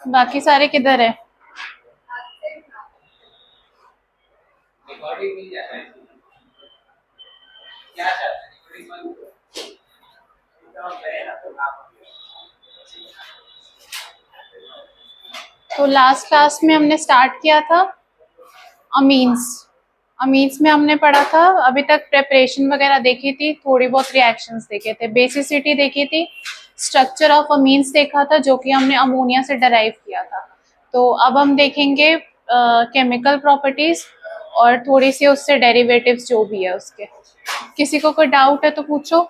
बाकी सारे किधर है? तो लास्ट क्लास में हमने स्टार्ट किया था अमीन्स। अमीन्स में हमने पढ़ा था, अभी तक प्रेपरेशन वगैरह देखी थी, थोड़ी बहुत रिएक्शंस देखे थे, बेसिसिटी देखी थी, स्ट्रक्चर ऑफ अमीन्स देखा था जो कि हमने अमोनिया से डराइव किया था। तो अब हम देखेंगे केमिकल प्रॉपर्टीज और थोड़ी सी उससे डेरिवेटिव्स जो भी है उसके। किसी को कोई डाउट है तो पूछो।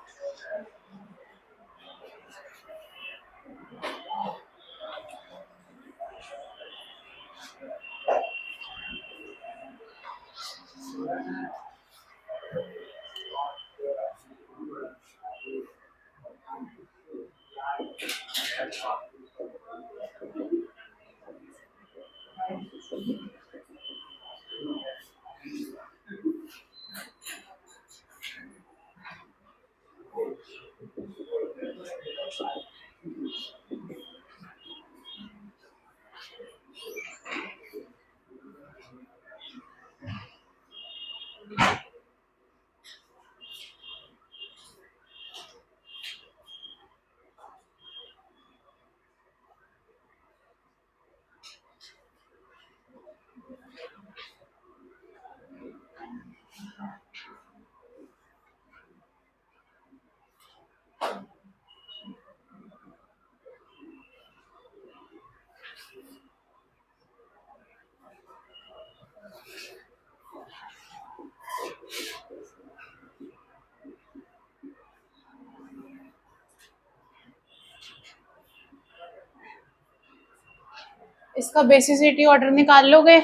इसका बेसिसिटी ऑर्डर निकाल लोगे?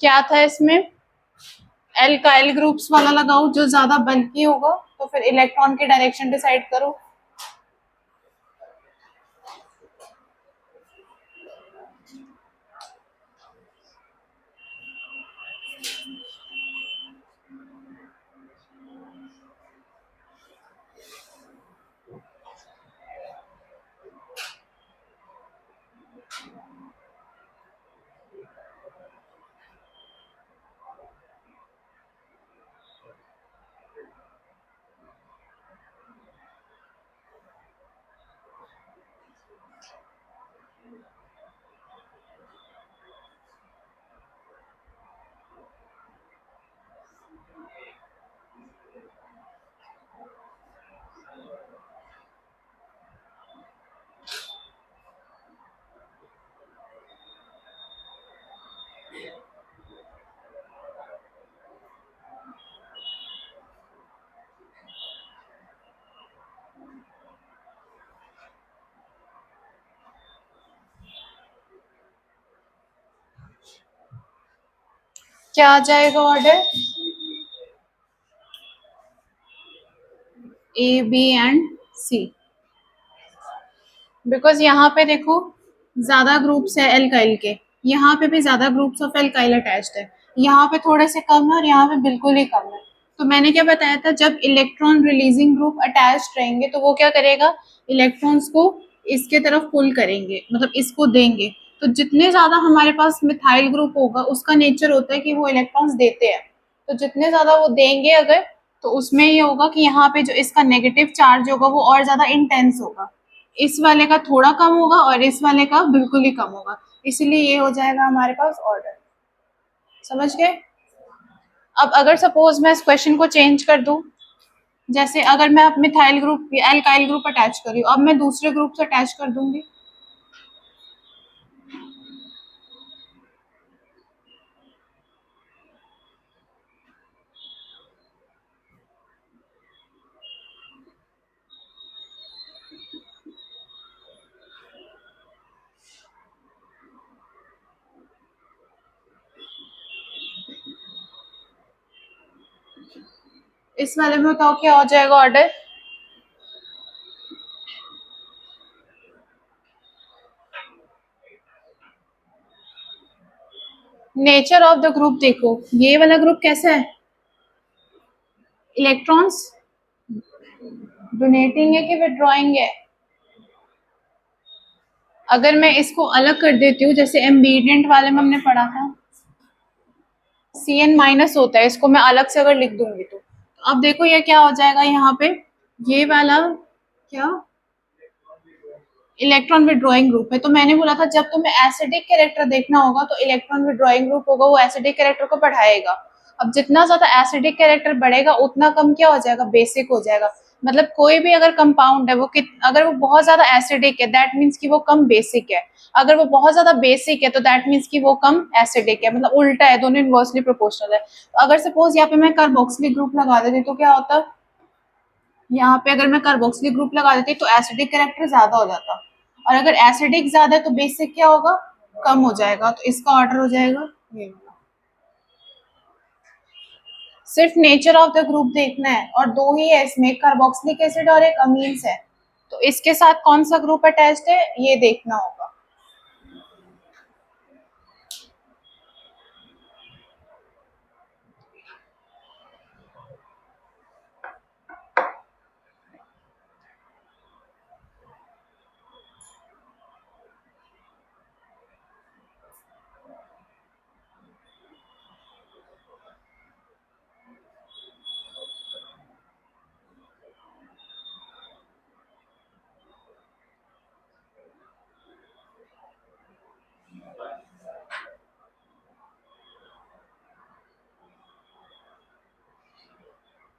क्या था इसमें? एल्काइल ग्रुप्स वाला लगाओ, जो ज्यादा बल्की होगा, तो फिर इलेक्ट्रॉन की डायरेक्शन डिसाइड करो। क्या आ जाएगा order? A B and C. Because यहाँ पे देखो ज्यादा ग्रुप्स है एल्काइल के, यहाँ पे भी ज्यादा ग्रुप्स ऑफ एल्काइल अटैच्ड है, यहाँ पे थोड़े से कम है और यहाँ पे बिल्कुल ही कम है। तो मैंने क्या बताया था, जब इलेक्ट्रॉन रिलीजिंग ग्रुप अटैच्ड रहेंगे तो वो क्या करेगा, इलेक्ट्रॉन्स को इसके तरफ पुल करेंगे, मतलब इसको देंगे। तो जितने ज्यादा हमारे पास मिथाइल ग्रुप होगा उसका नेचर होता है कि वो इलेक्ट्रॉन्स देते हैं, तो जितने ज्यादा वो देंगे अगर, तो उसमें ये होगा कि यहाँ पे जो इसका नेगेटिव चार्ज होगा वो और ज्यादा इंटेंस होगा, इस वाले का थोड़ा कम होगा और इस वाले का बिल्कुल ही कम होगा, इसलिए ये हो जाएगा हमारे पास ऑर्डर। समझ गए? अब अगर सपोज मैं इस क्वेश्चन को चेंज कर दूं, जैसे अगर मैं methyl group alkyl group attach कर रही हूँ, अब मैं दूसरे ग्रुप से अटैच कर दूंगी, इस वाले में बताओ क्या हो जाएगा order? Nature of the group देखो, ये वाला ग्रुप कैसा है, इलेक्ट्रॉन्स डोनेटिंग है कि विड्रॉइंग है? अगर मैं इसको अलग कर देती हूँ, जैसे एम्बिडेंट वाले में हमने पढ़ा था Cn माइनस होता है, इसको मैं अलग से अगर लिख दूंगी तो अब देखो ये क्या हो जाएगा यहाँ पे, ये वाला क्या इलेक्ट्रॉन विड्रॉइंग ग्रुप है। तो मैंने बोला था जब तुम्हें एसिडिक कैरेक्टर देखना होगा तो इलेक्ट्रॉन विड्रॉइंग ग्रुप होगा, वो एसिडिक कैरेक्टर को बढ़ाएगा। अब जितना ज्यादा एसिडिक कैरेक्टर बढ़ेगा उतना कम क्या हो जाएगा, बेसिक हो जाएगा। मतलब कोई भी अगर कंपाउंड है वो अगर वो बहुत ज्यादा एसिडिक है दैट मीन्स कि वो कम बेसिक है, अगर वो बहुत ज्यादा बेसिक है तो दैट मीन्स कि वो कम एसिडिक है, मतलब उल्टा है, दोनों इनवर्सली प्रोपोर्शनल है। तो अगर सपोज यहाँ पे मैं कार्बोक्सिलिक ग्रुप लगा देती तो क्या होता, यहाँ पे अगर मैं कार्बोक्सिलिक ग्रुप लगा देती तो एसिडिक कैरेक्टर ज्यादा हो जाता, और अगर एसिडिक ज्यादा है तो बेसिक क्या होगा, कम हो जाएगा। तो इसका ऑर्डर हो जाएगा ये। सिर्फ नेचर ऑफ द ग्रुप देखना है, और दो ही है इसमें, एक कार्बोक्सिलिक एसिड और एक अमीन्स है। तो इसके साथ कौन सा ग्रुप अटैच्ड है ये देखना होगा।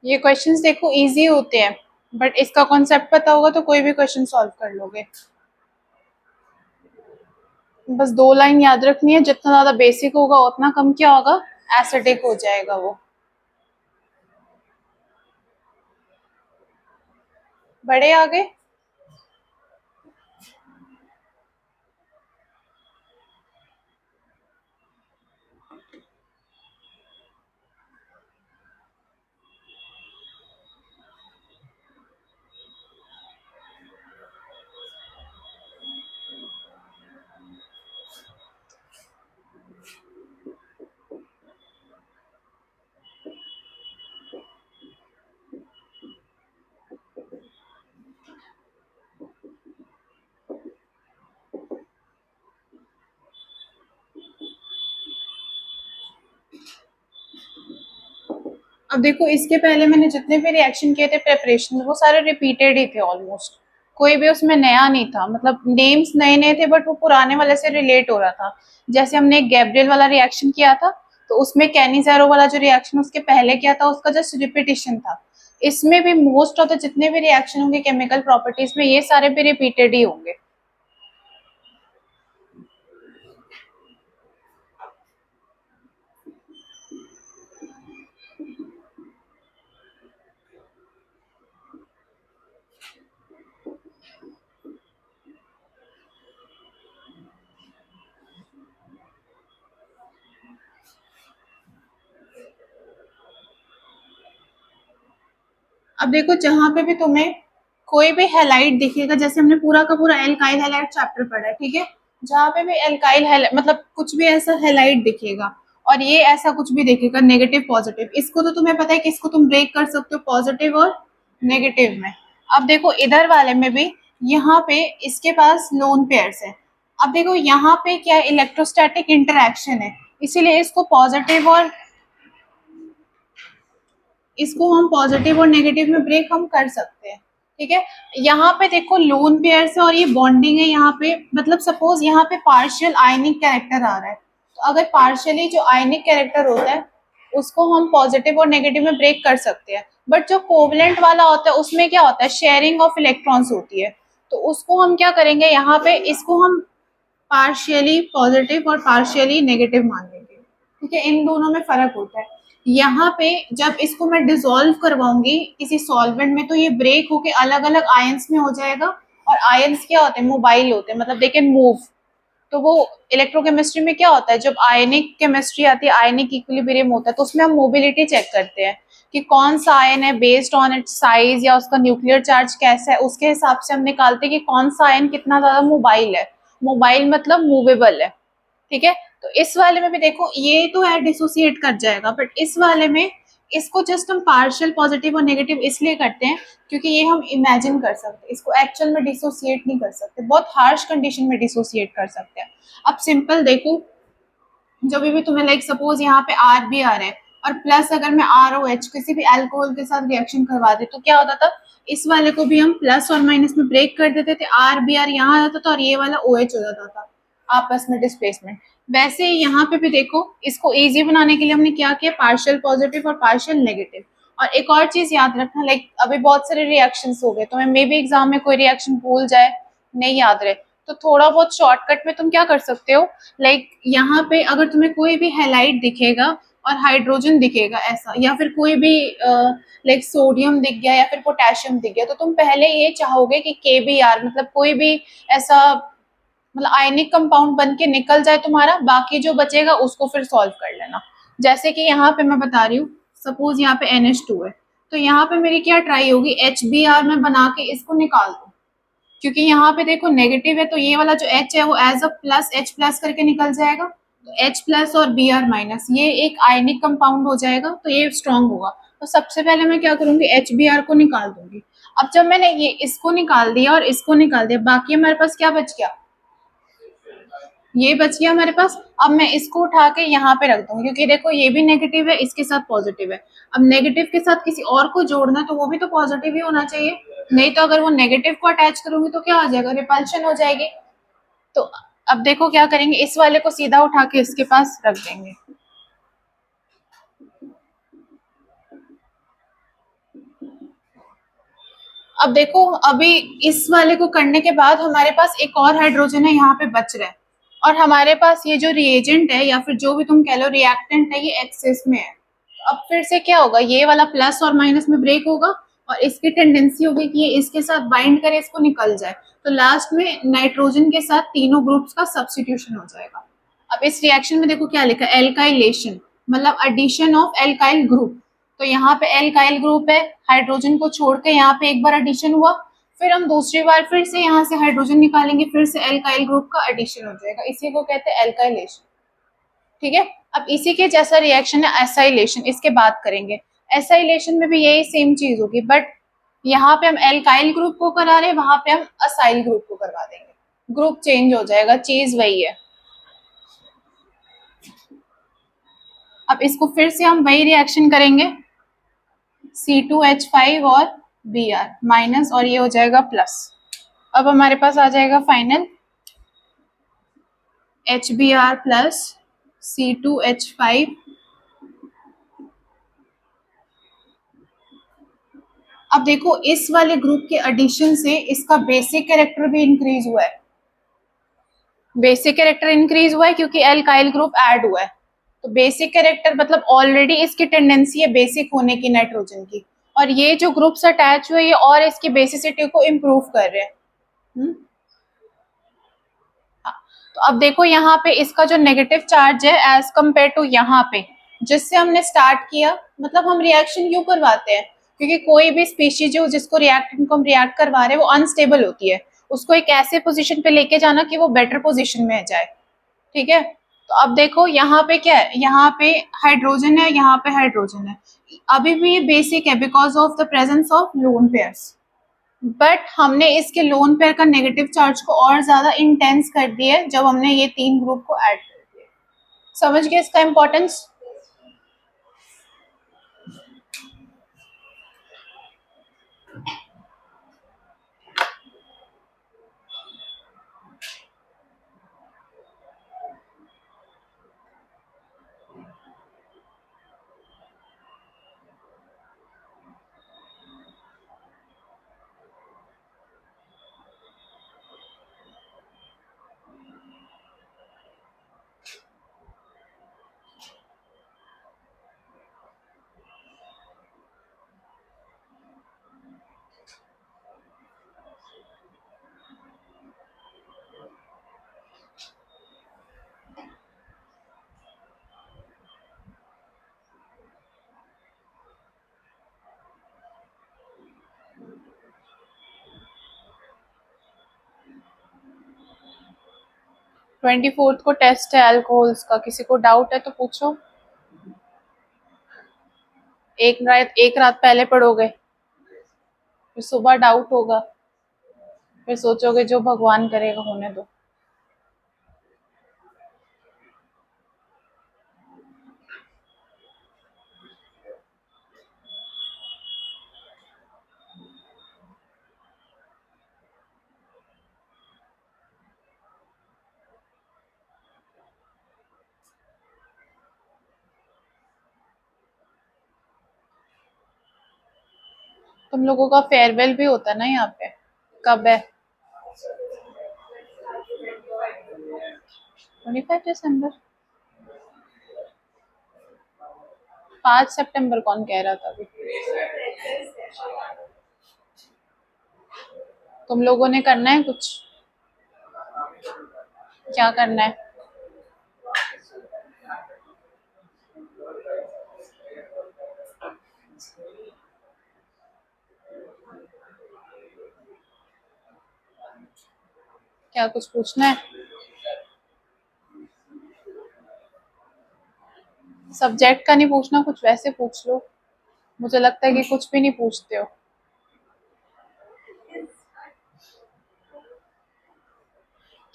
ये क्वेश्चंस देखो इजी होते हैं, बट इसका कॉन्सेप्ट पता होगा तो कोई भी क्वेश्चन सॉल्व कर लोगे। बस दो लाइन याद रखनी है, जितना ज्यादा बेसिक होगा उतना कम क्या होगा, एसिडिक हो जाएगा वो। बड़े आगे। अब देखो इसके पहले मैंने जितने भी रिएक्शन किए थे प्रेपरेशन, वो सारे रिपीटेड ही थे ऑलमोस्ट, कोई भी उसमें नया नहीं था। मतलब नेम्स नए नए थे बट वो पुराने वाले से रिलेट हो रहा था। जैसे हमने एक गैब्रियल वाला रिएक्शन किया था तो उसमें कैनिज़ेरो वाला जो रिएक्शन उसके पहले किया था उसका जस्ट रिपीटेशन था। इसमें भी मोस्ट ऑफ द जितने भी रिएक्शन होंगे केमिकल प्रॉपर्टीज में ये सारे भी रिपीटेड ही होंगे। अब देखो जहां पे भी तुम्हें कोई भी हैलाइड दिखेगा, जैसे हमने पूरा का पूरा एल्काइल हैलाइड चैप्टर पढ़ा है, ठीक है, जहां पे भी एल्काइल हैलाइड मतलब कुछ भी ऐसा हैलाइड दिखेगा और ये ऐसा कुछ भी दिखेगा नेगेटिव पॉजिटिव, इसको तो तुम्हें पता है कि इसको तुम ब्रेक कर सकते हो पॉजिटिव और नेगेटिव में। अब देखो इधर वाले में भी यहाँ पे इसके पास लोन पेयर्स है। अब देखो यहाँ पे क्या इलेक्ट्रोस्टैटिक इंटरैक्शन है, इसीलिए इसको पॉजिटिव और इसको हम पॉजिटिव और नेगेटिव में ब्रेक हम कर सकते हैं, ठीक है। यहाँ पे देखो लोन पेयर से और ये बॉन्डिंग है यहाँ पे, मतलब सपोज यहाँ पे पार्शियल आयनिक कैरेक्टर आ रहा है, तो अगर पार्शियली जो आयनिक कैरेक्टर होता है उसको हम पॉजिटिव और नेगेटिव में ब्रेक कर सकते हैं। बट जो कोवलेंट वाला होता है उसमें क्या होता है, शेयरिंग ऑफ इलेक्ट्रॉन्स होती है, तो उसको हम क्या करेंगे, यहाँ पे इसको हम पार्शियली पॉजिटिव और पार्शियली नेगेटिव मान लेंगे, ठीक है। इन दोनों में फर्क होता है। यहाँ पे जब इसको मैं डिसॉल्व करवाऊंगी किसी सॉल्वेंट में तो ये ब्रेक होके अलग अलग आयंस में हो जाएगा, और आयंस क्या होते हैं, मोबाइल होते हैं, मतलब दे कैन मूव। तो वो इलेक्ट्रोकेमिस्ट्री में क्या होता है, जब आयनिक केमिस्ट्री आती है, आयनिक इक्विलिब्रियम होता है, तो उसमें हम मोबिलिटी चेक करते हैं कि कौन सा आयन है, बेस्ड ऑन इट्स साइज या उसका न्यूक्लियर चार्ज कैसा है, उसके हिसाब से हम निकालते हैं कि कौन सा आयन कितना ज्यादा मोबाइल है। मोबाइल मतलब मूवेबल है, ठीक है। तो इस वाले में भी देखो ये तो है डिसोसिएट कर जाएगा, बट इस वाले में इसको जस्ट हम पार्शियल पॉजिटिव और नेगेटिव इसलिए करते हैं क्योंकि ये हम इमेजिन कर सकते हैं, इसको एक्चुअल में डिसोसिएट नहीं कर सकते, बहुत हार्श कंडीशन में डिसोसिएट कर सकते हैं। अब सिंपल देखो, जब भी तुम्हें लाइक सपोज यहाँ पे आर बी आ रहा है और प्लस अगर मैं आर ओ एच किसी भी अल्कोहल के साथ रिएक्शन करवा दे तो क्या होता था, इस वाले को भी हम प्लस और माइनस में ब्रेक कर देते थे, आर बी आर यहाँ आ जाता था और ये वाला ओ एच हो जाता था आपस में डिस्प्लेसमेंट। वैसे यहाँ पे भी देखो, इसको इजी बनाने के लिए हमने क्या किया, पार्शियल पॉजिटिव और पार्शियल नेगेटिव। और एक और चीज याद रखना, लाइक अभी बहुत सारे रिएक्शंस हो गए, तो मैं मे बी एग्जाम में कोई रिएक्शन भूल जाए, नहीं याद रहे, तो थोड़ा बहुत शॉर्टकट में तुम क्या कर सकते हो, लाइक यहाँ पे अगर तुम्हें कोई भी हैलाइड दिखेगा और हाइड्रोजन दिखेगा ऐसा, या फिर कोई भी लाइक सोडियम दिख गया या फिर पोटेशियम दिख गया, तो तुम पहले ये चाहोगे कि के बी आर मतलब कोई भी ऐसा मतलब आयनिक कंपाउंड बन के निकल जाए तुम्हारा, बाकी जो बचेगा उसको फिर सॉल्व कर लेना। जैसे कि यहाँ पे मैं बता रही हूँ, सपोज यहाँ पे NH2 है, तो यहाँ पे मेरी क्या ट्राई होगी, HBr में बना के इसको निकाल दो, क्योंकि यहाँ पे देखो नेगेटिव है तो ये वाला जो H है वो as a plus H plus करके निकल जाएगा, तो H प्लस और Br माइनस ये एक आयनिक कंपाउंड हो जाएगा, तो ये स्ट्रॉन्ग होगा। तो सबसे पहले मैं क्या करूंगी, HBr को निकाल दूंगी। अब जब मैंने ये इसको निकाल दिया और इसको निकाल दिया, बाकी हमारे पास क्या बच गया, ये बच गया हमारे पास। अब मैं इसको उठा के यहाँ पे रख दूंगी, क्योंकि देखो ये भी नेगेटिव है, इसके साथ पॉजिटिव है। अब नेगेटिव के साथ किसी और को जोड़ना तो वो भी तो पॉजिटिव ही होना चाहिए, नहीं तो अगर वो नेगेटिव को अटैच करूंगी तो क्या हो जाएगा, रिपल्शन हो जाएगी। तो अब देखो क्या करेंगे, इस वाले को सीधा उठा के इसके पास रख देंगे। अब देखो, अभी इस वाले को करने के बाद हमारे पास एक और हाइड्रोजन है यहाँ पे बच रहा है, और हमारे पास ये जो रिएजेंट है या फिर जो भी तुम कह लो रिएक्टेंट है, ये एक्सेस में है। तो अब फिर से क्या होगा, ये वाला प्लस और माइनस में ब्रेक होगा और इसकी टेंडेंसी होगी कि ये इसके साथ बाइंड करे, इसको निकल जाए, तो लास्ट में नाइट्रोजन के साथ तीनों ग्रुप्स का सब्सटीट्यूशन हो जाएगा। अब इस रिएक्शन में देखो क्या लिखा है, एल्काइलेशन मतलब एडिशन ऑफ एल्काइल ग्रुप। तो यहाँ पे एल्काइल ग्रुप है, हाइड्रोजन को छोड़ के यहाँ पे एक बार एडिशन हुआ, फिर हम दूसरी बार फिर से यहाँ से हाइड्रोजन निकालेंगे, फिर से एल्काइल ग्रुप का एडिशन हो जाएगा, इसी को कहते हैं एल्काइलेशन। ठीक है, अब इसी के जैसा रिएक्शन है एसाइलेशन, इसके बात करेंगे। एसाइलेशन में भी यही सेम चीज होगी, बट यहाँ पे हम एल्काइल ग्रुप को करा रहे हैं, वहां पे हम असाइल ग्रुप को करवा देंगे, ग्रुप चेंज हो जाएगा, चीज वही है। अब इसको फिर से हम वही रिएक्शन करेंगे, C2H5 और Br माइनस और ये हो जाएगा प्लस। अब हमारे पास आ जाएगा फाइनल HBr प्लस C2H5। अब देखो इस वाले ग्रुप के एडिशन से इसका बेसिक कैरेक्टर भी इंक्रीज हुआ है, बेसिक कैरेक्टर इंक्रीज हुआ है क्योंकि एल्काइल ग्रुप ऐड हुआ है। तो बेसिक कैरेक्टर मतलब ऑलरेडी इसकी टेंडेंसी है बेसिक होने की नाइट्रोजन की, और ये जो ग्रुप्स अटैच हुए ये और इसकी बेसिसिटी को इम्प्रूव कर रहे हैं। तो अब देखो यहाँ पे इसका जो नेगेटिव चार्ज है एज कम्पेयर टू यहाँ पे जिससे हमने स्टार्ट किया, मतलब हम रिएक्शन क्यों करवाते हैं, क्योंकि कोई भी स्पीशीज जो जिसको रिएक्टेंट को हम रिएक्ट करवा रहे हैं वो अनस्टेबल होती है, उसको एक ऐसे पोजीशन पे लेके जाना कि वो बेटर पोजीशन में जाए। ठीक है, तो अब देखो यहाँ पे क्या है, यहाँ पे हाइड्रोजन है, यहाँ पे हाइड्रोजन है, अभी भी ये बेसिक है because of the presence of lone pairs, but हमने इसके लोन पेयर का नेगेटिव चार्ज को और ज्यादा इंटेंस कर दिया है जब हमने ये तीन ग्रुप को ऐड कर दिया। समझ गए इसका इंपॉर्टेंस। 24 को टेस्ट है अल्कोहल्स का, किसी को डाउट है तो पूछो। एक रात पहले पढ़ोगे, फिर सुबह डाउट होगा, फिर सोचोगे जो भगवान करेगा होने दो। तुम लोगों का फेयरवेल भी होता है ना यहाँ पे, कब है? 25 दिसंबर? 5 सितंबर कौन कह रहा था अभी? तुम लोगों ने करना है कुछ? क्या करना है? क्या कुछ पूछना है? सब्जेक्ट का नहीं पूछना, कुछ वैसे पूछ लो। मुझे लगता है कि कुछ भी नहीं पूछते हो।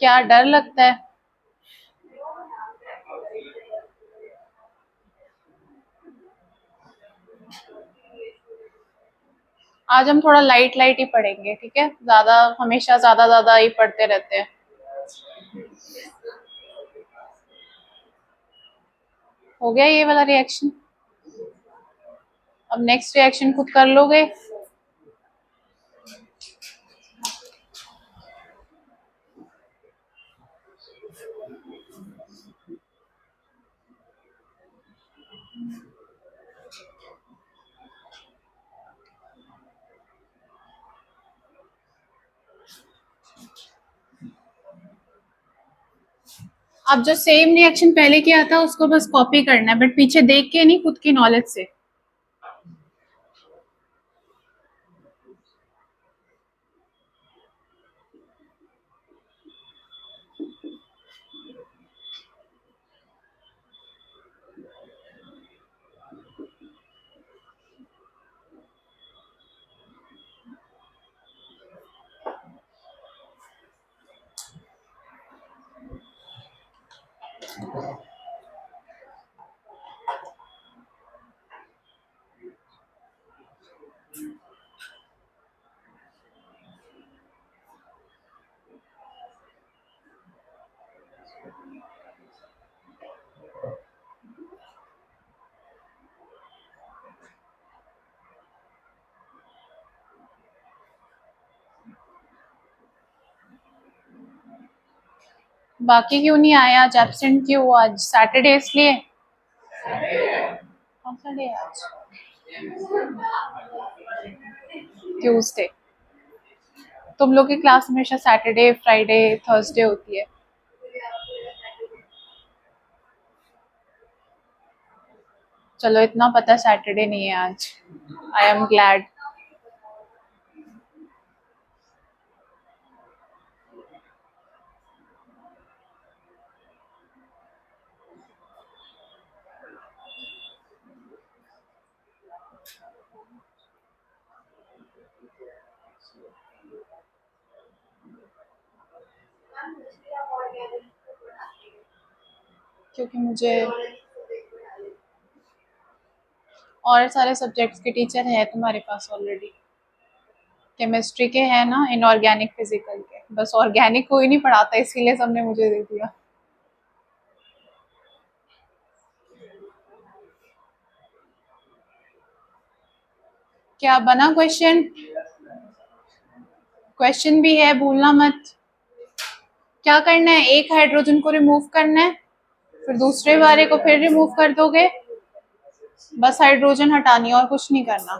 क्या डर लगता है? आज हम थोड़ा लाइट लाइट ही पढ़ेंगे, ठीक है? ज्यादा हमेशा ज्यादा ज्यादा ही पढ़ते रहते हैं। हो गया ये वाला रिएक्शन? अब नेक्स्ट रिएक्शन खुद कर लोगे? अब जो सेम रिएक्शन पहले किया था उसको बस कॉपी करना है, बट पीछे देख के नहीं, खुद की नॉलेज से। बाकी क्यों नहीं आए आज? एब्सेंट क्यों हुआ आज? सैटरडे इसलिए? कौन सा डे है आज? ट्यूसडे। तुम लोग की क्लास हमेशा सैटरडे, फ्राइडे, थर्सडे होती है। चलो इतना पता सैटरडे नहीं है आज। I am glad. क्योंकि मुझे और सारे सब्जेक्ट्स के टीचर हैं तुम्हारे पास ऑलरेडी। केमिस्ट्री के हैं ना, इनऑर्गेनिक, फिजिकल के, बस ऑर्गेनिक कोई नहीं पढ़ाता, इसीलिए सबने मुझे दे दिया। क्या बना क्वेश्चन? क्वेश्चन भी है, भूलना मत। क्या करना है? एक हाइड्रोजन को रिमूव करना है, फिर दूसरे वाले को फिर रिमूव कर दोगे। बस हाइड्रोजन हटानी है और कुछ नहीं करना।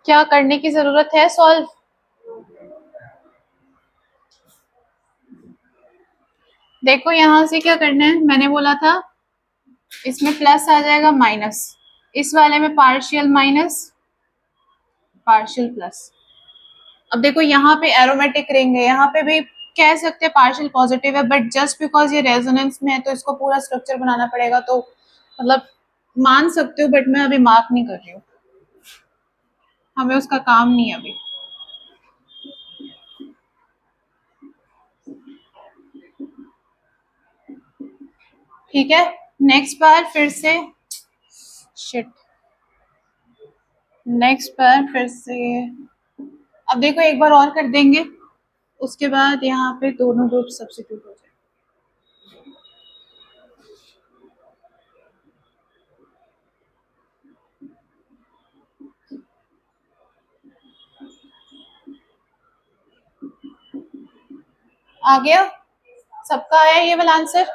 क्या करने की जरूरत है? सॉल्व। देखो यहाँ से क्या करना है, मैंने बोला था इसमें प्लस आ जाएगा, माइनस, इस वाले में पार्शियल माइनस, पार्शियल प्लस। अब देखो यहाँ पे एरोमेटिक रिंग है, यहाँ पे भी कह सकते हैं पार्शियल पॉजिटिव है, बट जस्ट बिकॉज ये रेजोनेंस में है तो इसको पूरा स्ट्रक्चर बनाना पड़ेगा, तो मतलब मान सकते हो, बट मैं अभी मार्क नहीं कर रही हूँ, हमें उसका काम नहीं है अभी। ठीक है, नेक्स्ट बार फिर से शिट, नेक्स्ट बार फिर से अब देखो एक बार और कर देंगे, उसके बाद यहाँ पे दोनों ग्रुप सब्स्टिट्यूट हो जाए। आ गया सबका, आया ये वाला आंसर?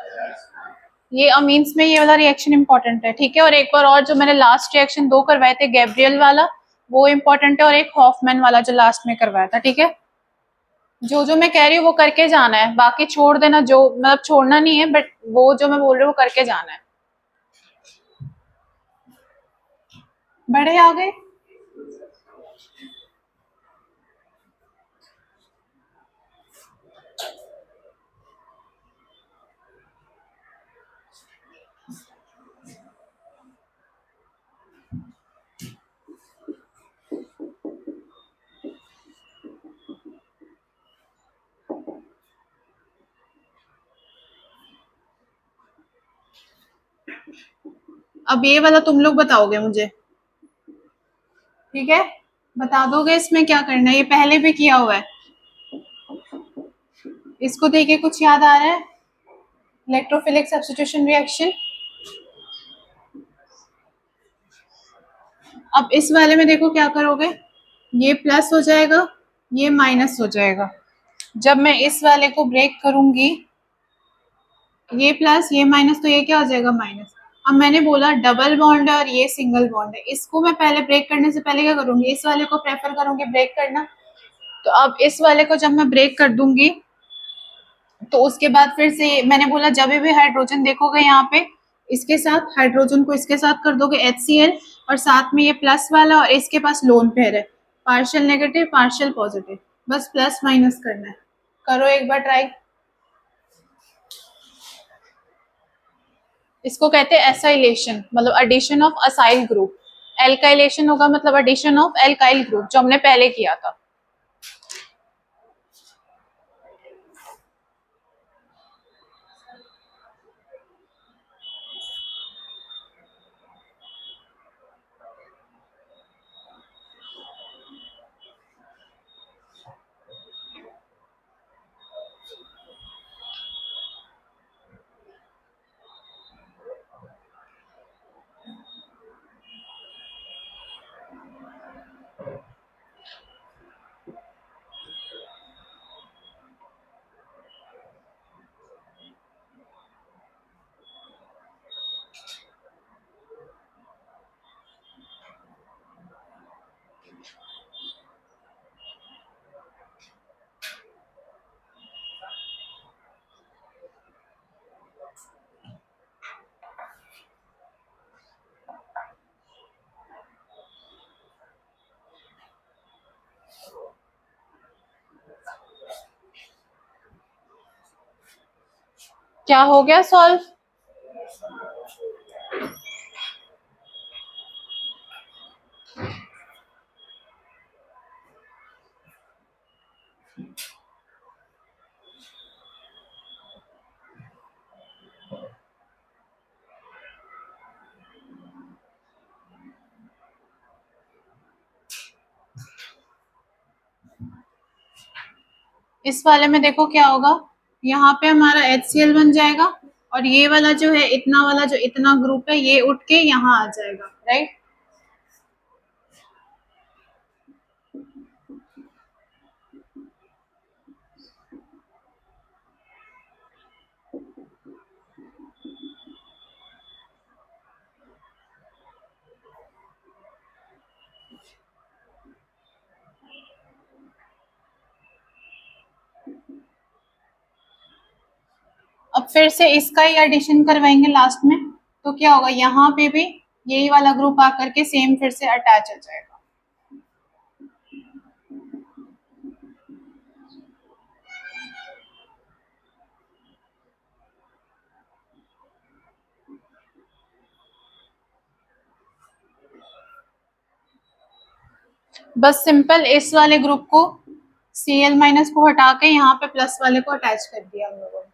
ये अमीन्स में ये वाला रिएक्शन इंपॉर्टेंट है, ठीक है। और एक बार और जो मैंने लास्ट रिएक्शन 2 करवाए थे, गैब्रियल वाला वो इम्पोर्टेंट है, और एक हॉफमैन वाला जो लास्ट में करवाया था, ठीक है। जो जो मैं कह रही हूँ वो करके जाना है, बाकी छोड़ देना, जो मतलब छोड़ना नहीं है, बट वो जो मैं बोल रही हूँ वो करके जाना है। बड़े आ गए, अब ये वाला तुम लोग बताओगे मुझे, ठीक है, बता दोगे इसमें क्या करना है, ये पहले भी किया हुआ है, इसको देख के कुछ याद आ रहा है? Electrophilic substitution reaction. अब इस वाले में देखो क्या करोगे, ये प्लस हो जाएगा, ये माइनस हो जाएगा। जब मैं इस वाले को ब्रेक करूंगी, ये प्लस ये माइनस, तो ये क्या हो जाएगा, माइनस। अब मैंने बोला डबल बॉन्ड है और ये सिंगल बॉन्ड है, इसको मैं पहले ब्रेक करने से पहले क्या करूंगी, इस वाले को प्रेफर करूंगी ब्रेक करना। तो अब इस वाले को जब मैं ब्रेक कर दूंगी, तो उसके बाद फिर से मैंने बोला जब भी हाइड्रोजन देखोगे यहाँ पे, इसके साथ हाइड्रोजन को इसके साथ कर दोगे HCl, और साथ में ये प्लस वाला, और इसके पास लोन पेयर है, पार्शियल नेगेटिव पार्शियल पॉजिटिव, बस प्लस माइनस करना है। करो एक बार ट्राई। इसको कहते हैं एसाइलेशन, मतलब addition of acyl group. Alkylation होगा मतलब एडिशन ऑफ एल्काइल ग्रुप, जो हमने पहले किया था। क्या हो गया सॉल्व? इस वाले में देखो क्या होगा, यहाँ पे हमारा HCl बन जाएगा, और ये वाला जो है, इतना वाला जो इतना ग्रुप है, ये उठ के यहाँ आ जाएगा, राइट। अब फिर से इसका ही एडिशन करवाएंगे लास्ट में, तो क्या होगा, यहाँ पे भी यही वाला ग्रुप आकर के सेम फिर से अटैच हो जाएगा। बस सिंपल इस वाले ग्रुप को Cl माइनस को हटा के यहाँ पे प्लस वाले को अटैच कर दिया हम लोगों ने।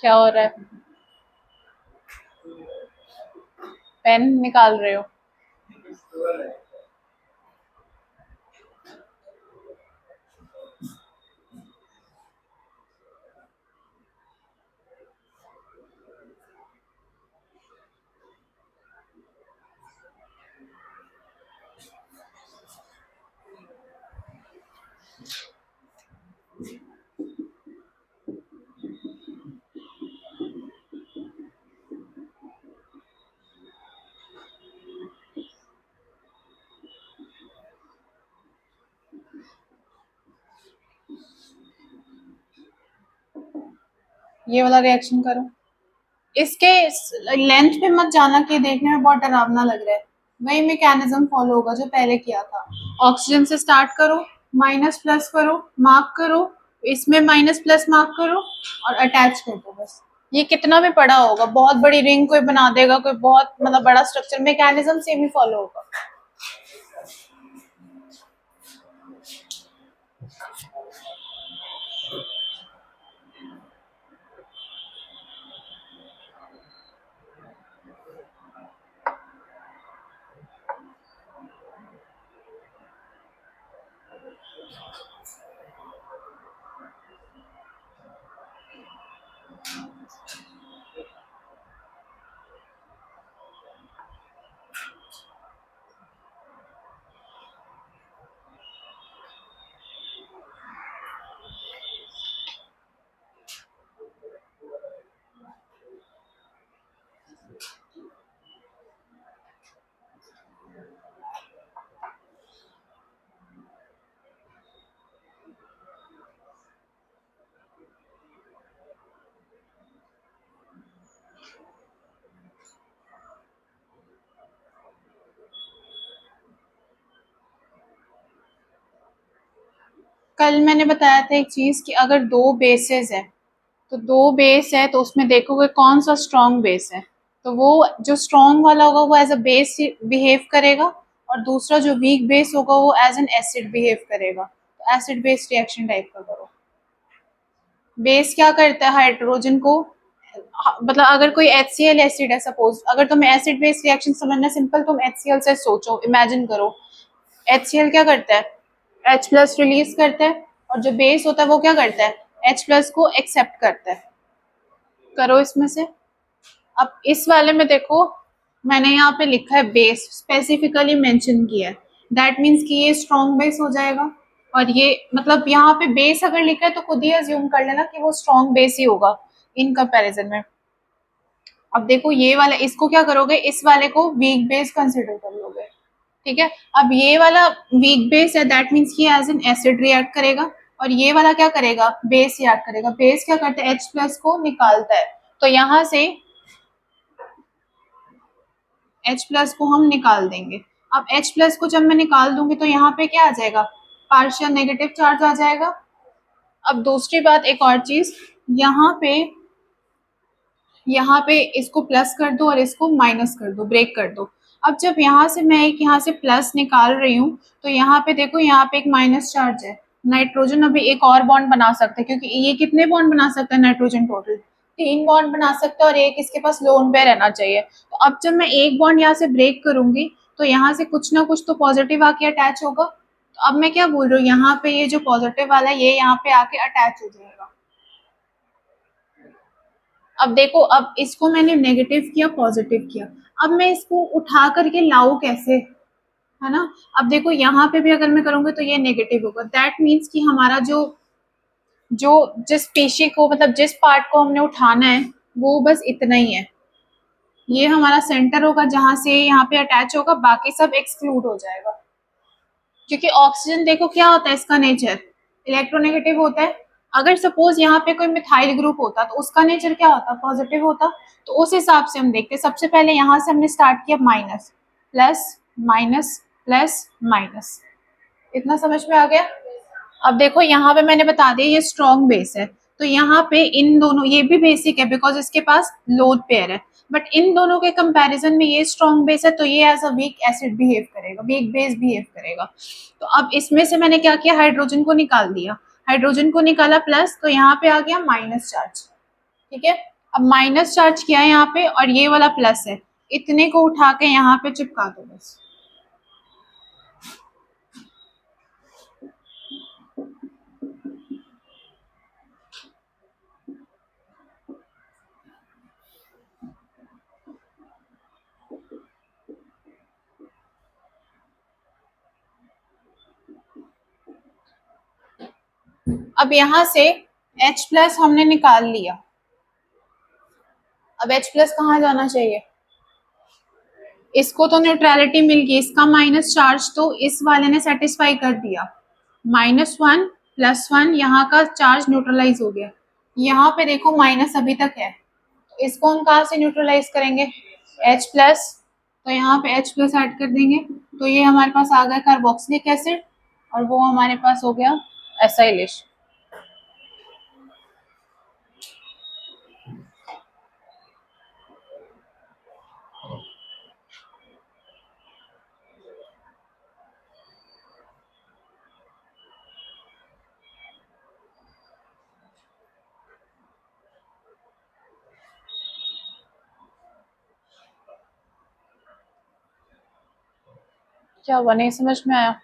क्या हो रहा है? पेन निकाल रहे हो? ये वाला रिएक्शन करो। इसके लेंथ पे मत जाना कि देखने में बहुत डरावना लग रहा है। वही मैकेनिज्म फॉलो होगा जो पहले किया था। ऑक्सीजन से स्टार्ट करो, माइनस प्लस करो, मार्क करो, इसमें माइनस प्लस मार्क करो और अटैच कर दो बस। ये कितना भी बड़ा होगा, बहुत बड़ी रिंग कोई बना देगा, कोई बहुत मतलब बड़ा स्ट्रक्चर, मैकेनिज्म सेम ही फॉलो होगा। कल मैंने बताया था एक चीज कि अगर दो बेसेस है तो दो बेस है तो उसमें देखोगे कौन सा स्ट्रॉन्ग बेस है, तो वो जो स्ट्रॉन्ग वाला होगा वो एज अ बेस बिहेव करेगा और दूसरा जो वीक बेस होगा वो एज एन एसिड बिहेव करेगा। तो एसिड बेस रिएक्शन टाइप का करो। बेस क्या करता है, हाइड्रोजन को मतलब अगर कोई HCl एसिड है, सपोज अगर तुम्हें एसिड बेस रिएक्शन समझना सिंपल, तुम HCl से सोचो, इमेजिन करो। HCl क्या करता है, H प्लस रिलीज करता है और जो बेस होता है वो क्या करता है, H प्लस को एक्सेप्ट करता है। करो इसमें से। अब इस वाले में देखो मैंने यहाँ पे लिखा है बेस, स्पेसिफिकली मेंशन किया है, दैट मीन्स कि ये स्ट्रॉन्ग बेस हो जाएगा। और ये मतलब यहाँ पे बेस अगर लिखा है तो खुद ही अज्यूम कर लेना कि वो स्ट्रॉन्ग बेस ही होगा इन कंपैरिजन में। अब देखो ये वाला, इसको क्या करोगे, इस वाले को वीक बेस कंसिडर कर लोगे, ठीक है। अब ये वाला वीक बेस है, दैट मीन्स कि एज एन एसिड रिएक्ट करेगा और ये वाला क्या करेगा, बेस रिएक्ट करेगा। बेस क्या करता है, H प्लस को निकालता है, तो यहाँ से H प्लस को हम निकाल देंगे। अब H प्लस को जब मैं निकाल दूंगी तो यहाँ पे क्या आ जाएगा, पार्शियल नेगेटिव चार्ज आ जाएगा। अब दूसरी बात, एक और चीज, यहाँ पे इसको प्लस कर दो और इसको माइनस कर दो, ब्रेक कर दो। अब जब यहाँ से मैं एक यहाँ से प्लस निकाल रही हूँ तो यहाँ पे देखो, यहाँ पे एक माइनस चार्ज है। नाइट्रोजन अभी एक और बॉन्ड बना सकता है, क्योंकि ये कितने बॉन्ड बना सकता है नाइट्रोजन, टोटल 3 बॉन्ड बना सकता है और एक इसके पास लोन पेयर रहना चाहिए। तो अब जब मैं एक बॉन्ड यहाँ से ब्रेक करूंगी तो यहाँ से कुछ ना कुछ तो पॉजिटिव आके अटैच होगा। तो अब मैं क्या बोल रही हूँ, यहाँ पे ये जो पॉजिटिव वाला है ये यहाँ पे आके अटैच हो जाएगा। अब देखो, अब इसको मैंने नेगेटिव किया, पॉजिटिव किया, अब मैं इसको उठा करके लाऊं कैसे, है ना। अब देखो यहाँ पे भी अगर मैं करूंगी तो ये नेगेटिव होगा, दैट मीन्स कि हमारा जो जो जिस पेशी को मतलब जिस पार्ट को हमने उठाना है वो बस इतना ही है। ये हमारा सेंटर होगा जहां से यहाँ पे अटैच होगा, बाकी सब एक्सक्लूड हो जाएगा। क्योंकि ऑक्सीजन देखो क्या होता है इसका नेचर, इलेक्ट्रोनेगेटिव होता है। अगर सपोज यहाँ पे कोई मिथाइल ग्रुप होता तो उसका नेचर क्या होता, पॉजिटिव होता। तो उस हिसाब से हम देखते, सबसे पहले यहाँ से हमने स्टार्ट किया minus plus minus plus minus. इतना समझ में आ गया। अब देखो यहाँ पे मैंने बता दिया ये स्ट्रॉन्ग बेस है, तो यहाँ पे इन दोनों, ये भी बेसिक है बिकॉज इसके पास लोड पेयर है, बट इन दोनों के कंपैरिजन में ये स्ट्रॉन्ग बेस है तो ये as a weak acid behave करेगा, वीक बेस बिहेव करेगा। तो अब इसमें से मैंने क्या किया, हाइड्रोजन को निकाल दिया, हाइड्रोजन को निकाला प्लस, तो यहाँ पे आ गया माइनस चार्ज। ठीक है, अब माइनस चार्ज किया है यहाँ पे और ये वाला प्लस है, इतने को उठा के यहाँ पे चिपका दो बस। अब यहाँ से H प्लस हमने निकाल लिया, अब H प्लस कहाँ जाना चाहिए, इसको तो न्यूट्रलिटी मिल गई, इसका माइनस चार्ज तो इस वाले ने सेटिस्फाई कर दिया, -1 +1 यहाँ का चार्ज न्यूट्रलाइज हो गया। यहाँ पे देखो माइनस अभी तक है, तो इसको हम कहाँ से न्यूट्रलाइज करेंगे, H प्लस, तो यहाँ पे H प्लस ऐड कर देंगे, तो ये हमारे पास आ गया कार्बोक्सिलिक एसिड और वो हमारे पास हो गया एसाइलेशन। क्या हुआ, नहीं समझ में आया।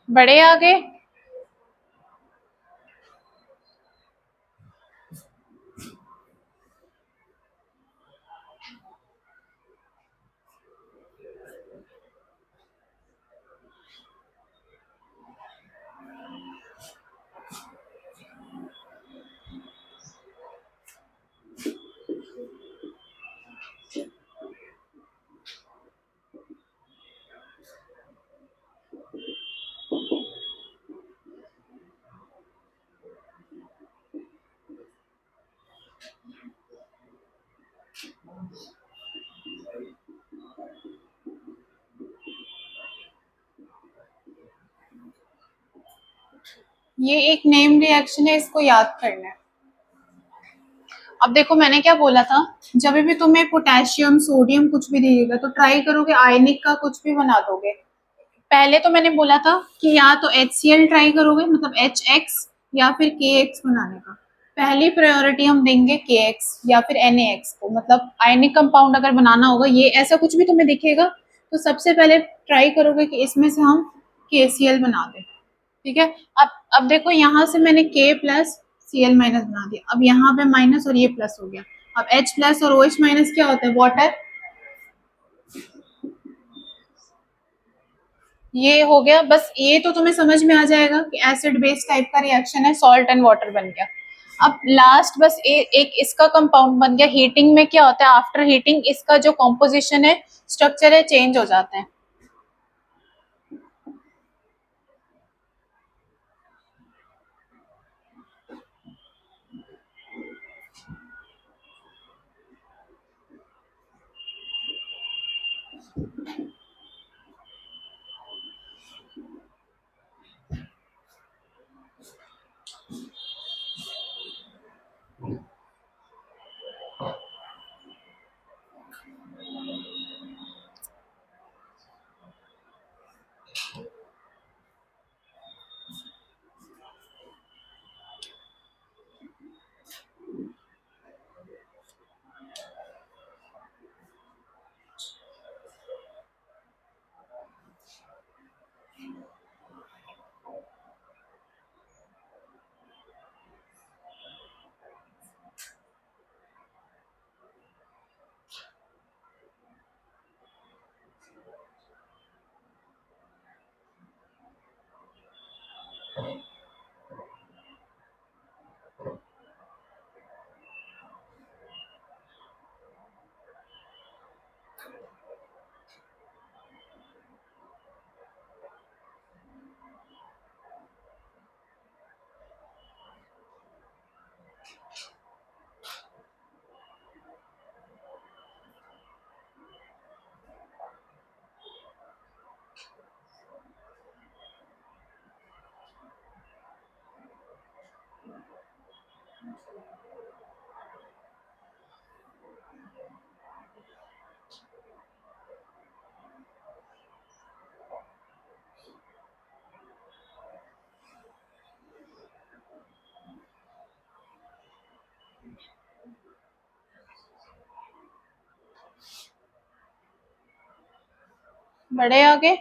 बड़े आगे, ये एक नेम रिएक्शन है, इसको याद करना है। अब देखो मैंने क्या बोला था, जब भी तुम्हें पोटेशियम सोडियम कुछ भी दिएगा तो ट्राई करोगे आयनिक का कुछ भी बना दोगे। पहले तो मैंने बोला था कि या तो HCl ट्राई करोगे, मतलब HX, या फिर KX बनाने का। पहली प्रायोरिटी हम देंगे KX या फिर NaX को, मतलब आयनिक कंपाउंड अगर बनाना होगा, ये ऐसा कुछ भी तुम्हें दिखेगा तो सबसे पहले ट्राई करोगे कि इसमें से हम KCl बना दें। ठीक है, अब देखो यहाँ से मैंने K प्लस Cl माइनस बना दिया, अब यहाँ पे माइनस और ये प्लस हो गया। अब H प्लस और OH माइनस क्या होता है, वाटर। ये हो गया, बस ये तो तुम्हें समझ में आ जाएगा कि एसिड बेस टाइप का रिएक्शन है, सॉल्ट एंड वाटर बन गया। अब लास्ट बस एक इसका कंपाउंड बन गया। हीटिंग में क्या होता है, आफ्टर हीटिंग इसका जो कॉम्पोजिशन है, स्ट्रक्चर है, चेंज हो जाते हैं। बढ़े आगे।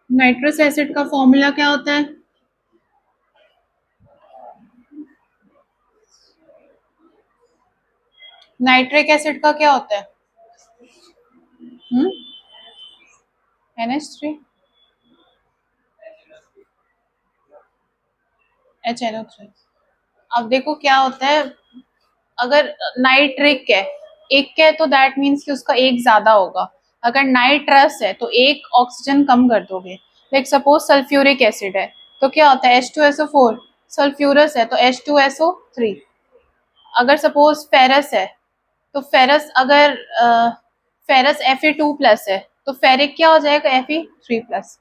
नाइट्रस एसिड का फॉर्मूला क्या होता है? नाइट्रिक एसिड का क्या होता है? NH3 HNO3। अब देखो क्या होता है, अगर नाइट्रिक है, एक है तो दैट मीन्स कि उसका एक ज्यादा होगा। अगर नाइट्रस है तो एक ऑक्सीजन कम कर दोगे। लाइक सपोज सल्फ्यूरिक एसिड है तो क्या होता है H2SO4, सल्फ्यूरस है तो H2SO3। अगर सपोज फेरस है तो फेरस अगर फेरस Fe2+ है तो फेरिक क्या हो जाएगा Fe3+।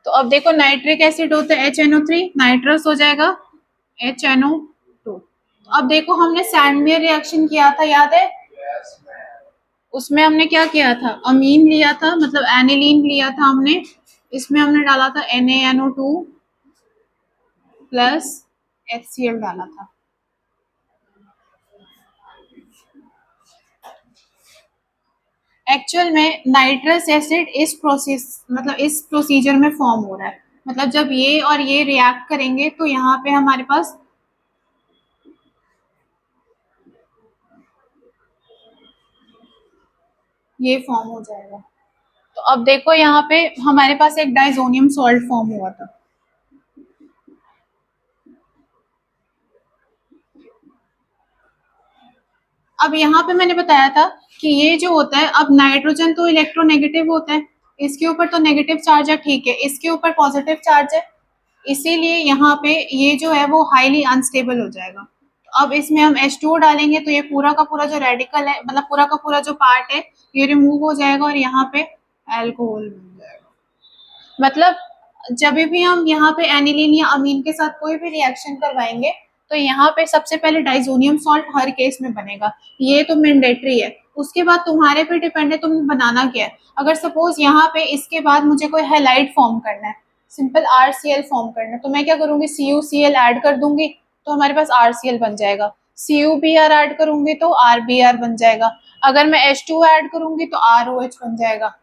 तो अब देखो नाइट्रिक एसिड होता है HNO3, नाइट्रस हो जाएगा HNO2। अब देखो हमने सैंडमेयर रिएक्शन किया था, याद है? उसमें हमने क्या किया था, अमीन लिया था, मतलब एनिलीन लिया था हमने, इसमें हमने डाला था NaNO2 प्लस HCl डाला था। एक्चुअल में नाइट्रस एसिड इस प्रोसेस मतलब इस प्रोसीजर में फॉर्म हो रहा है, मतलब जब ये और ये रिएक्ट करेंगे तो यहाँ पे हमारे पास ये फॉर्म हो जाएगा। तो अब देखो यहाँ पे हमारे पास एक डाइजोनियम सॉल्ट फॉर्म हुआ था। अब यहाँ पे मैंने बताया था कि ये जो होता है, अब नाइट्रोजन तो इलेक्ट्रोनेगेटिव होता है, इसके ऊपर तो नेगेटिव चार्ज है, ठीक है, इसके ऊपर पॉजिटिव चार्ज है, इसीलिए यहाँ पे ये जो है वो हाईली अनस्टेबल हो जाएगा। अब इसमें हम H2O डालेंगे तो ये पूरा का पूरा जो रेडिकल है, मतलब पूरा का पूरा जो पार्ट है, ये रिमूव हो जाएगा और यहाँ पे एल्कोहल बन जाएगा। मतलब जब भी हम यहाँ पे एनिलीन या अमीन के साथ कोई भी रिएक्शन करवाएंगे तो यहाँ पे सबसे पहले डाइजोनियम सॉल्ट हर केस में बनेगा, ये तो मैंडेटरी है। उसके बाद तुम्हारे पे डिपेंड है तुम बनाना क्या है। अगर सपोज यहाँ पे इसके बाद मुझे कोई हैलाइड फॉर्म करना है, सिंपल RCl फॉर्म करना है, तो मैं क्या करूंगी, CuCl ऐड कर दूंगी तो हमारे पास RCl बन जाएगा। CuBr ऐड करूंगी तो RBr बन जाएगा। अगर मैं H2 ऐड करूंगी तो ROH बन जाएगा।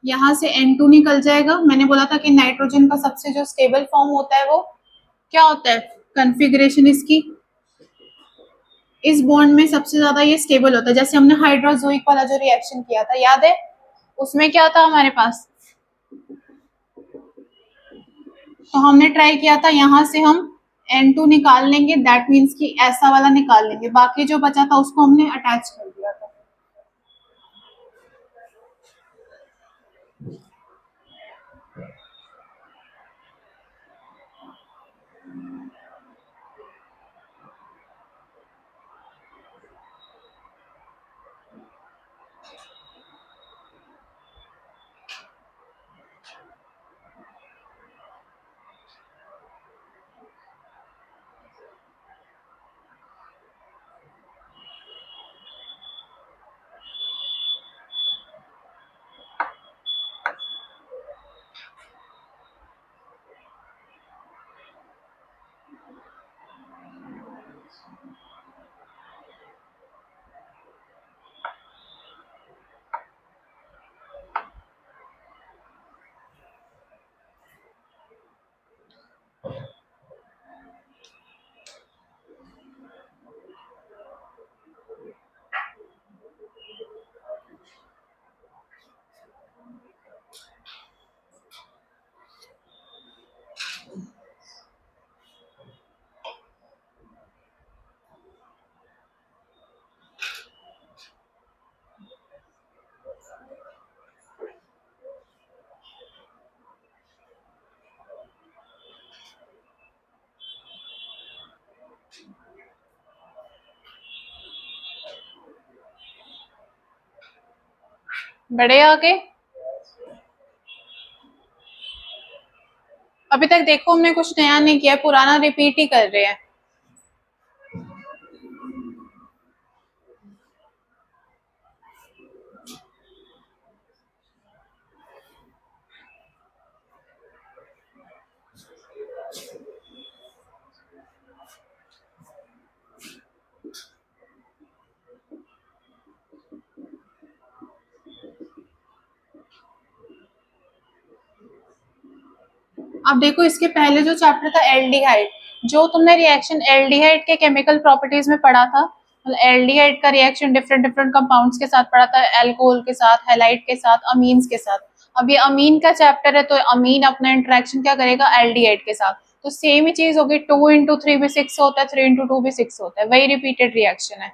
यहाँ से N2 निकल जाएगा। मैंने बोला था कि नाइट्रोजन का सबसे जो स्टेबल फॉर्म होता है वो क्या होता है, कन्फिग्रेशन इसकी इस बॉन्ड में सबसे ज्यादा ये स्टेबल होता है। जैसे हमने हाइड्रोजोइक वाला जो रिएक्शन किया था, याद है? उसमें क्या था हमारे पास, तो हमने ट्राई किया था यहाँ से हम N2 निकाल लेंगे, दैट मीन्स कि ऐसा वाला निकाल लेंगे, बाकी जो बचा था उसको हमने अटैच कर दिया था। बड़े आगे। अभी तक देखो हमने कुछ नया नहीं किया, पुराना रिपीट ही कर रहे हैं। अब देखो इसके पहले जो चैप्टर था एल्डिहाइड, जो तुमने रिएक्शन एल्डिहाइड के केमिकल प्रॉपर्टीज में पढ़ा था, मतलब एल्डिहाइड का रिएक्शन डिफरेंट डिफरेंट कंपाउंड्स के साथ पढ़ा था, अल्कोहल के साथ, हैलाइड के साथ, अमीन्स के साथ। अब ये अमीन का चैप्टर है, तो अमीन अपना इंटरेक्शन क्या करेगा एल्डिहाइड के साथ, तो सेम ही चीज होगी, 2 into 3 भी 6 होता है, 3 into 2 भी 6 होता है, वही रिपीटेड रिएक्शन है।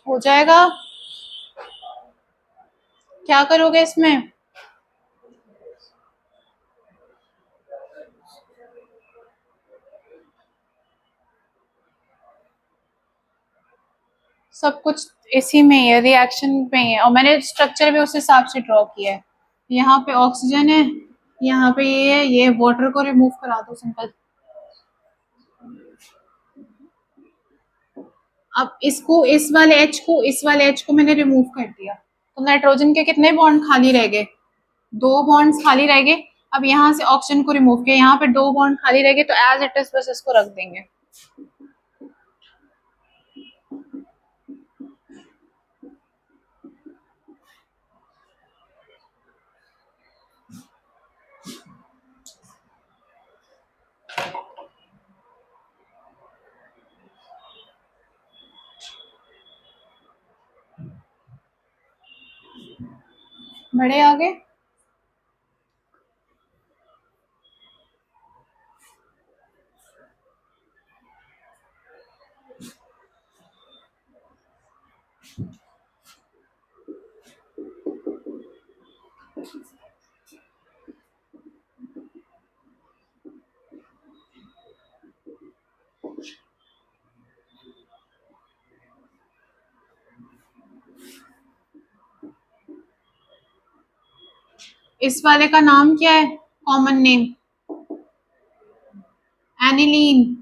हो जाएगा। क्या करोगे इसमें? सब कुछ इसी में ही है, रिएक्शन में ही है, और मैंने स्ट्रक्चर भी उस हिसाब से ड्रॉ किया है। यहाँ पे ऑक्सीजन है, यहाँ पे ये है, ये वाटर को रिमूव करा दो सिंपल। अब इसको, इस वाले एच को मैंने रिमूव कर दिया, तो नाइट्रोजन के कितने बॉन्ड खाली रह गए? 2 बॉन्ड्स खाली रह गए। अब यहाँ से ऑक्सीजन को रिमूव किया, यहाँ पे 2 बॉन्ड खाली रह गए, तो एज इट इज बस इसको रख देंगे। बड़े आगे। इस वाले का नाम क्या है, कॉमन नेम? एनिलीन।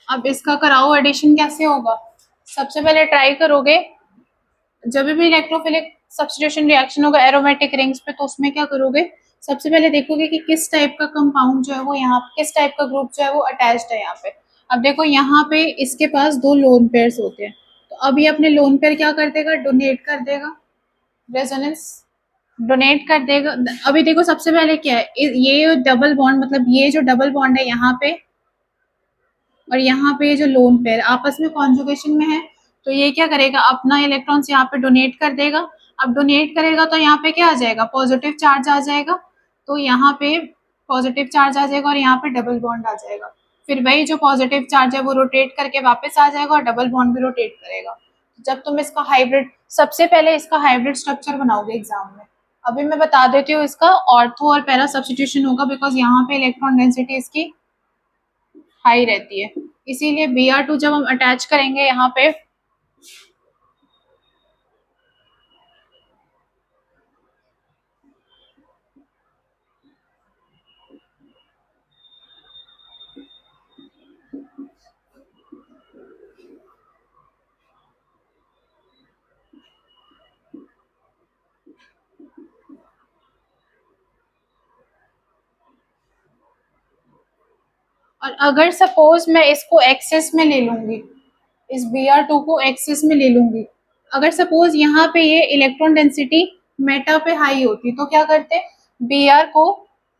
अब इसका कराओ एडिशन, कैसे होगा? सबसे पहले ट्राई करोगे, जब भी इलेक्ट्रोफिलिक सब्स्टिट्यूशन रिएक्शन होगा एरोमेटिक रिंग्स पे, तो उसमें क्या करोगे, सबसे पहले देखोगे कि किस टाइप का कंपाउंड जो है वो यहाँ, किस टाइप का ग्रुप जो है वो अटैच्ड है यहाँ पे। अब देखो यहाँ पे इसके पास 2 लोन पेयर्स होते हैं, तो अब ये अपने लोन पेयर क्या कर देगा, डोनेट कर देगा, रेजोनेंस डोनेट कर देगा। अभी देखो सबसे पहले क्या है, ये डबल बॉन्ड, मतलब ये जो डबल बॉन्ड है यहाँ पे, और यहाँ पे जो लोन पेयर आपस में कॉन्जुगेशन में है, तो ये क्या करेगा, अपना इलेक्ट्रॉन्स यहाँ पे डोनेट कर देगा। अब डोनेट करेगा तो यहाँ पे क्या आ जाएगा, पॉजिटिव चार्ज आ जाएगा, तो यहाँ पे पॉजिटिव चार्ज आ जाएगा, और यहाँ पे डबल बॉन्ड आ जाएगा। फिर वही जो पॉजिटिव चार्ज है वो रोटेट करके वापस आ जाएगा, और डबल बॉन्ड भी रोटेट करेगा। जब तुम इसका हाइब्रिड, सबसे पहले इसका हाइब्रिड स्ट्रक्चर बनाओगे एग्जाम में। अभी मैं बता देती हूँ, इसका ऑर्थो और पैरा सब्सटीट्यूशन होगा, बिकॉज यहाँ पे इलेक्ट्रॉन डेंसिटी इसकी हाई रहती है, इसीलिए Br2 जब हम अटैच करेंगे यहाँ पे, और अगर सपोज मैं इसको एक्सेस में ले लूंगी, इस Br2 को एक्सेस में ले लूंगी, अगर सपोज यहाँ पे ये इलेक्ट्रॉन डेंसिटी मेटा पे हाई होती तो क्या करते, Br को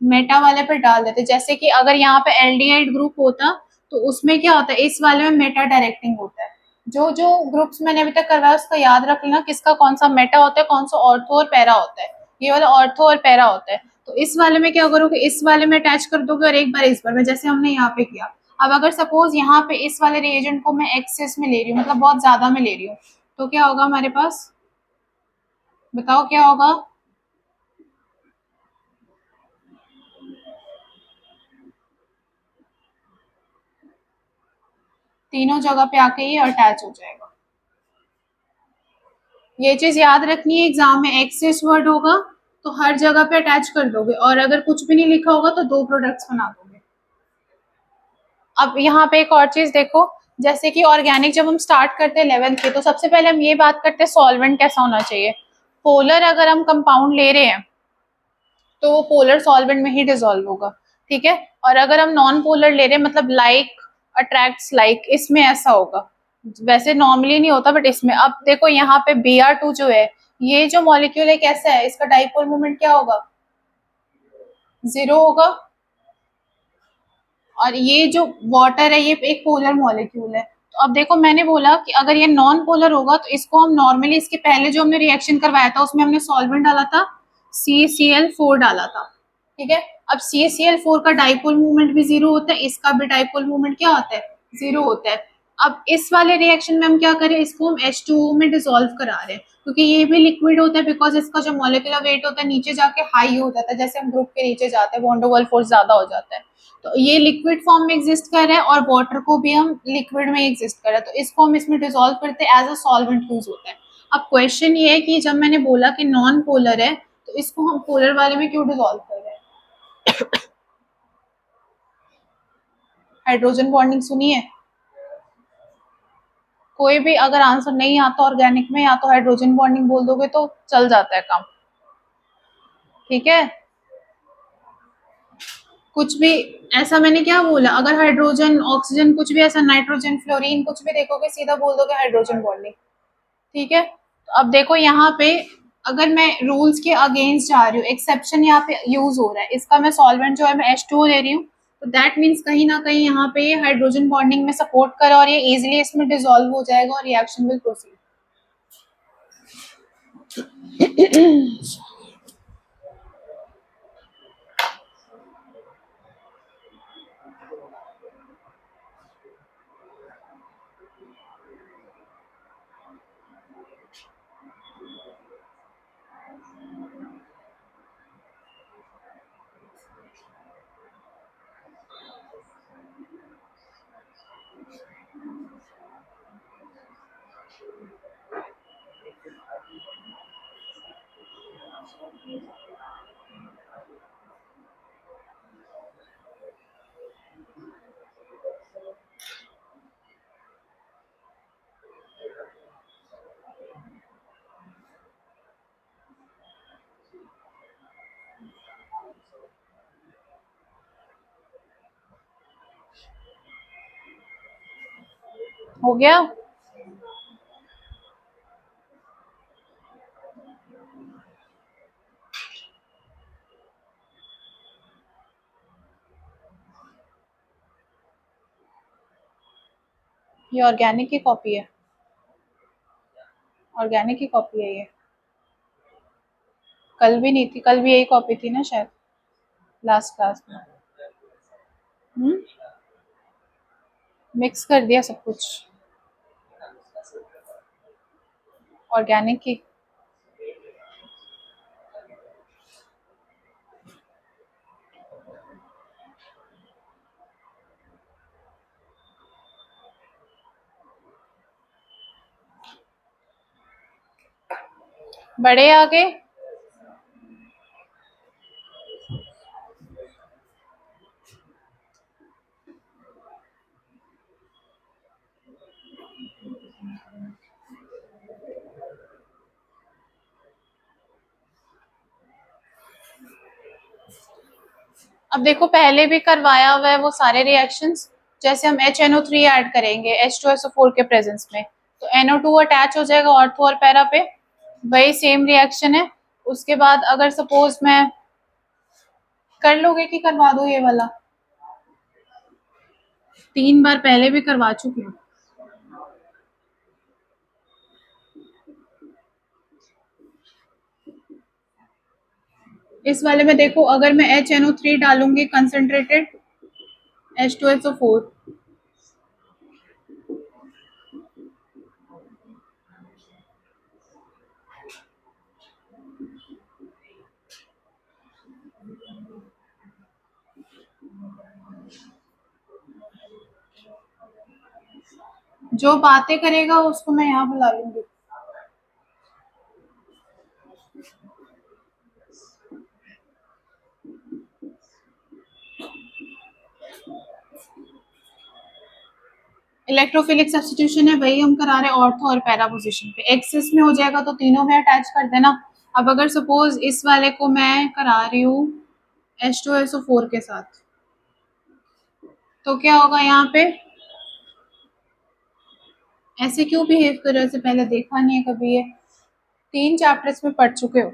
मेटा वाले पे डाल देते। जैसे कि अगर यहाँ पे एल्डिहाइड ग्रुप होता तो उसमें क्या होता है, इस वाले में मेटा डायरेक्टिंग होता है। जो जो ग्रुप्स मैंने अभी तक करवाया उसका याद रख लेना, किसका कौन सा मेटा होता है, कौन सा ऑर्थो और पैरा होता है। ये वाला ऑर्थो और पैरा होता है। तो इस वाले में क्या करोगे, इस वाले में अटैच कर दोगे और एक बार इस बार में, जैसे हमने यहाँ पे किया। अब अगर सपोज यहाँ पे इस वाले रिएजेंट को मैं एक्सेस में ले रही हूँ, मतलब बहुत ज्यादा में ले रही हूँ, तो क्या होगा हमारे पास, बताओ क्या होगा। तीनों जगह पे आके ये अटैच हो जाएगा। ये चीज याद रखनी है, एग्जाम में एक्सेस वर्ड होगा तो हर जगह पे अटैच कर दोगे, और अगर कुछ भी नहीं लिखा होगा तो दो प्रोडक्ट्स बना दोगे। अब यहाँ पे एक और चीज देखो, जैसे कि ऑर्गेनिक जब हम स्टार्ट करते हैं 11th के, तो सबसे पहले हम ये बात करते हैं सॉल्वेंट कैसा होना चाहिए। पोलर अगर हम कंपाउंड ले रहे हैं तो वो पोलर सॉल्वेंट में ही डिसॉल्व होगा, ठीक है। और अगर हम नॉन पोलर ले रहे हैं, मतलब लाइक अट्रैक्ट्स लाइक, इसमें ऐसा होगा। वैसे नॉर्मली नहीं होता बट इसमें, अब देखो यहाँ पे Br2 जो है, ये जो मॉलिक्यूल है कैसा है, इसका डाइपोल मोमेंट क्या होगा, 0 होगा। और ये जो वाटर है ये एक पोलर मॉलिक्यूल है। तो अब देखो मैंने बोला कि अगर ये नॉन पोलर होगा तो इसको हम नॉर्मली, इसके पहले जो हमने रिएक्शन करवाया था उसमें हमने सॉल्वेंट डाला था, CCl4 डाला था, ठीक है। अब CCl4 का डाइपोल मूवमेंट भी 0 होता है, इसका भी डाइपोल मूवमेंट क्या होता है, 0 होता है। अब इस वाले रिएक्शन में हम क्या करें, इसको हम H2O में डिसॉल्व करा रहे हैं, क्योंकि ये भी लिक्विड होता है, बिकॉज इसका जो मॉलिक्यूलर वेट होता है नीचे जाके हाई हो जाता है, जैसे हम ग्रुप के नीचे जाते हैं वॉन डर वाल फोर्स ज्यादा हो जाता है। तो ये लिक्विड फॉर्म में एग्जिस्ट कर रहा है और वाटर को भी हम लिक्विड में एग्जिस्ट कर रहा है, तो इसको हम इसमें डिसॉल्व करते हैं, एज अ सॉल्वेंट यूज होता है। अब क्वेश्चन ये है कि जब मैंने बोला कि नॉन पोलर है तो इसको हम पोलर वाले में क्यों डिसॉल्व कर रहे हैं। हाइड्रोजन बॉन्डिंग सुनी है, कोई भी अगर आंसर नहीं आता ऑर्गेनिक में, या तो हाइड्रोजन बॉन्डिंग बोल दोगे तो चल जाता है काम, ठीक है। कुछ भी ऐसा मैंने क्या बोला, अगर हाइड्रोजन ऑक्सीजन कुछ भी ऐसा, नाइट्रोजन फ्लोरीन कुछ भी देखोगे सीधा बोल दोगे हाइड्रोजन बॉन्डिंग, ठीक है। तो अब देखो यहाँ पे, अगर मैं रूल्स के अगेंस्ट जा रही हूँ, एक्सेप्शन यहाँ पे यूज हो रहा है, इसका मैं सॉल्वेंट जो है मैं H2O ले रही हूँ, तो दैट मीन्स कहीं ना कहीं यहाँ पे हाइड्रोजन बॉन्डिंग में सपोर्ट करा और ये इजिली इसमें डिसॉल्व हो जाएगा और रिएक्शन विल प्रोसीड। हो गया। ये ऑर्गेनिक की कॉपी है, ऑर्गेनिक की कॉपी है ये, कल भी नहीं थी, कल भी यही कॉपी थी ना शायद लास्ट क्लास में। मिक्स कर दिया सब कुछ, ऑर्गेनिक की। बड़े आगे, अब देखो पहले भी करवाया हुआ है वो सारे रिएक्शंस। जैसे हम HNO3 ऐड करेंगे H2SO4 के प्रेजेंस में, तो NO2 अटैच हो जाएगा ऑर्थो और पैरा पे, वही सेम रिएक्शन है। उसके बाद अगर सपोज मैं, कर लोगे कि करवा दो ये वाला? 3 बार पहले भी करवा चुकी हूँ। इस वाले में देखो अगर मैं HNO3 डालूंगी कंसंट्रेटेड H2SO4, जो बातें करेगा उसको मैं यहाँ बुला लूंगी। इलेक्ट्रोफिलिक सब्स्टिट्यूशन है, वही हम करा रहे हैं ऑर्थो और पैरा पोजीशन पे। एक्सिस में हो जाएगा तो तीनों में अटैच कर देना। अब अगर सपोज इस वाले को मैं करा रही हूँ H2SO4 के साथ, तो क्या होगा यहाँ पे? ऐसे क्यों बिहेव कर रहे हो? ऐसे पहले देखा नहीं है कभी ये, 3 चैप्टर्स में पढ़ चुके हो।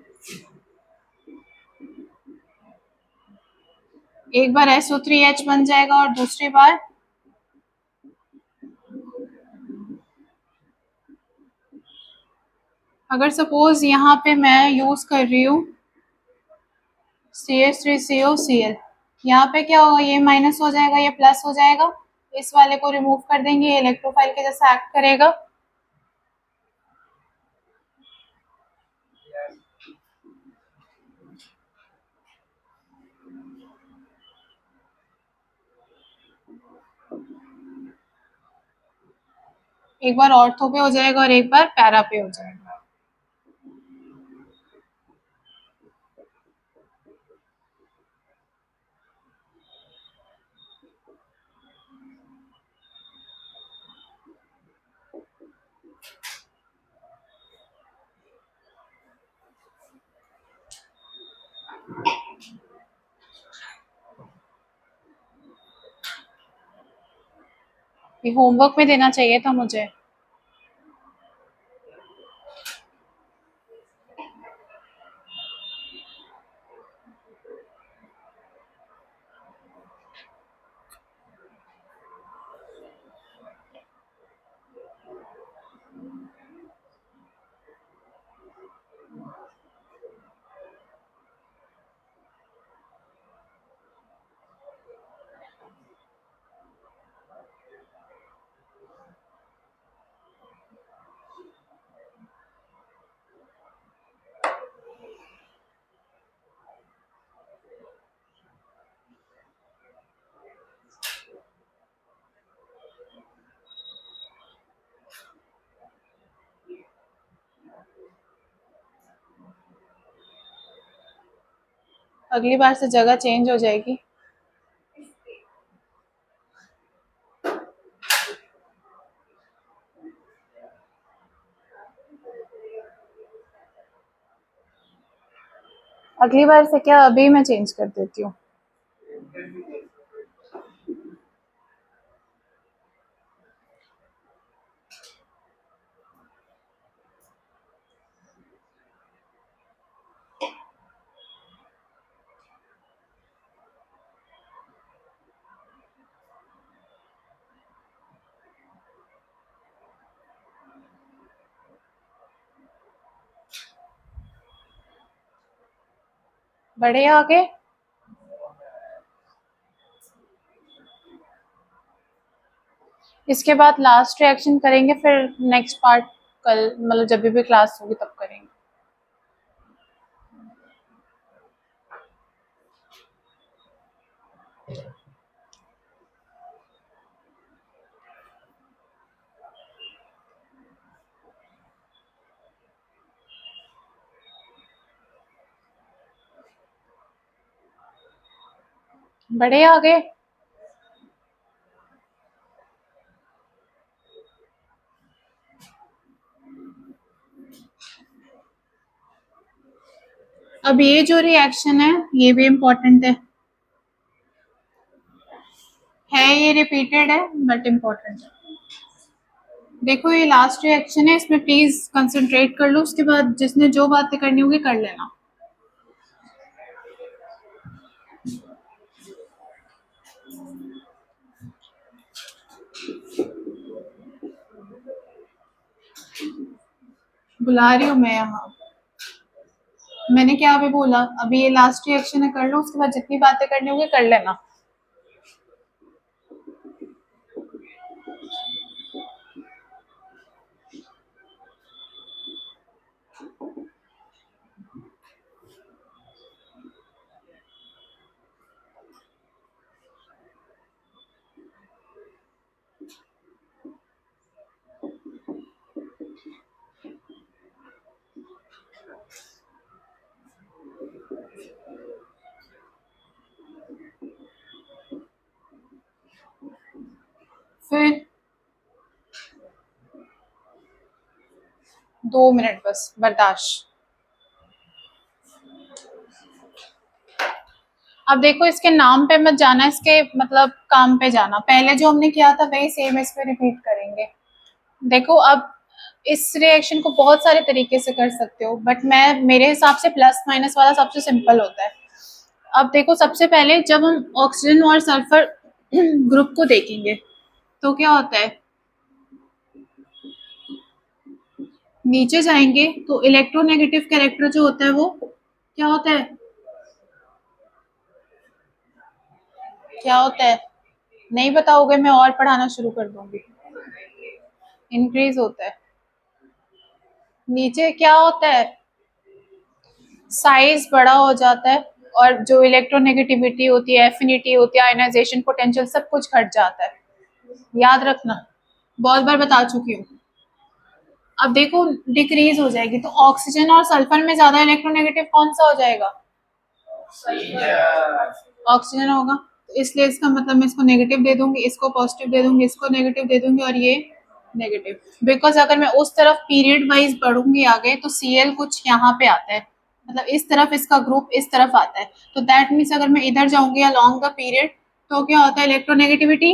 एक बार SO3H बन जाएगा और दूसरी बार अगर सपोज यहाँ पे मैं यूज कर रही हूँ CH3COCl, यहाँ पे क्या होगा? ये माइनस हो जाएगा, ये प्लस हो जाएगा। इस वाले को रिमूव कर देंगे, ये इलेक्ट्रोफाइल के जैसा एक्ट करेगा। एक बार ऑर्थो पे हो जाएगा और एक बार पैरा पे हो जाएगा। ये होमवर्क में देना चाहिए था मुझे। अगली बार से जगह चेंज हो जाएगी। अगली बार से क्या, अभी मैं चेंज कर देती हूँ। बढ़े आगे। इसके बाद लास्ट रिएक्शन करेंगे, फिर नेक्स्ट पार्ट कल मतलब जब भी क्लास होगी तब करेंगे। बढ़े आगे। अब ये जो रिएक्शन है ये भी इम्पोर्टेंट है। रिपीटेड है बट इम्पोर्टेंट है। देखो ये लास्ट रिएक्शन है, इसमें प्लीज कंसंट्रेट कर लो, उसके बाद जिसने जो बातें करनी होगी कर लेना। बुला रही हूँ मैं यहाँ। मैंने क्या अभी बोला? अभी ये लास्ट रिएक्शन है, कर लो, उसके बाद जितनी बातें करनी होगी कर लेना। फिर 2 मिनट बस बर्दाश्त। अब देखो इसके नाम पे मत जाना, इसके मतलब काम पे जाना। पहले जो हमने किया था वही सेम इस पे रिपीट करेंगे। देखो अब इस रिएक्शन को बहुत सारे तरीके से कर सकते हो, बट मैं मेरे हिसाब से प्लस माइनस वाला सबसे सिंपल होता है। अब देखो सबसे पहले जब हम ऑक्सीजन और सल्फर ग्रुप को देखेंगे तो क्या होता है, नीचे जाएंगे तो इलेक्ट्रोनेगेटिव कैरेक्टर जो होता है वो क्या होता है, क्या होता है? नहीं बताओगे मैं और पढ़ाना शुरू कर दूंगी। इंक्रीज होता है। नीचे क्या होता है, साइज बड़ा हो जाता है, और जो इलेक्ट्रोनेगेटिविटी होती है, एफिनिटी होती है, आयनाइजेशन पोटेंशियल, सब कुछ घट जाता है। याद रखना, बहुत बार बता चुकी हूँ। अब देखो डिक्रीज हो जाएगी तो ऑक्सीजन और सल्फर में ज्यादा इलेक्ट्रोनेगेटिव कौन सा हो जाएगा? ऑक्सीजन होगा। तो इसलिए इसका मतलब मैं इसको नेगेटिव दे दूंगी, इसको पॉजिटिव दे दूंगी, इसको नेगेटिव दे दूंगी, और ये नेगेटिव। बिकॉज अगर मैं उस तरफ पीरियड वाइज बढ़ूंगी आगे तो Cl कुछ यहाँ पे आता है, मतलब इस तरफ इसका ग्रुप इस तरफ आता है, तो दैट मीन्स अगर मैं इधर जाऊंगी अलोंग द पीरियड तो क्या होता है, इलेक्ट्रोनेगेटिविटी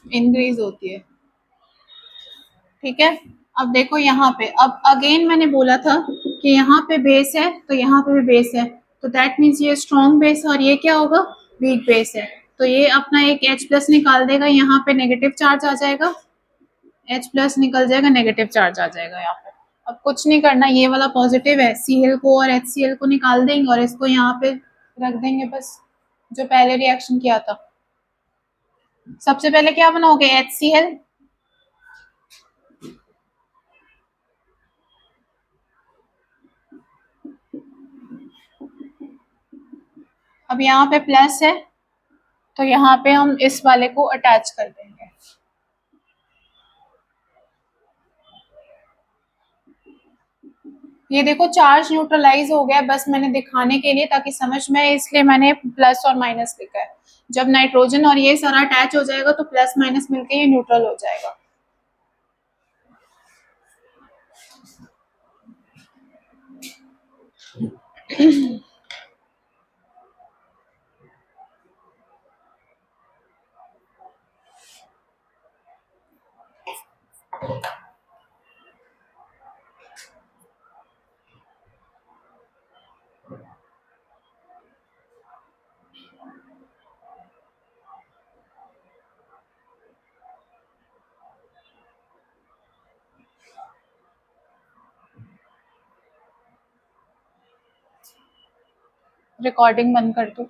इंक्रीज होती है। ठीक है। अब देखो यहाँ पे, अब अगेन मैंने बोला था कि यहाँ पे बेस है तो यहाँ पे भी बेस है, तो दैट मीन्स ये स्ट्रॉन्ग बेस है और ये क्या होगा, वीक बेस है। तो ये अपना एक H प्लस निकाल देगा, यहाँ पे नेगेटिव चार्ज आ जाएगा, H प्लस निकल जाएगा, नेगेटिव चार्ज आ जाएगा यहाँ पे। अब कुछ नहीं करना, ये वाला पॉजिटिव है, Cl को और HCl को निकाल देंगे और इसको यहाँ पे रख देंगे बस, जो पहले रिएक्शन किया था। सबसे पहले क्या बनाओगे, HCl, अब यहाँ पे प्लस है तो यहाँ पे हम इस वाले को अटैच कर देंगे। ये देखो चार्ज न्यूट्रलाइज हो गया, बस मैंने दिखाने के लिए ताकि समझ में आए, इसलिए मैंने प्लस और माइनस लिखा है। जब नाइट्रोजन और ये सारा अटैच हो जाएगा तो प्लस माइनस मिलके ये न्यूट्रल हो जाएगा। रिकॉर्डिंग बंद कर दो।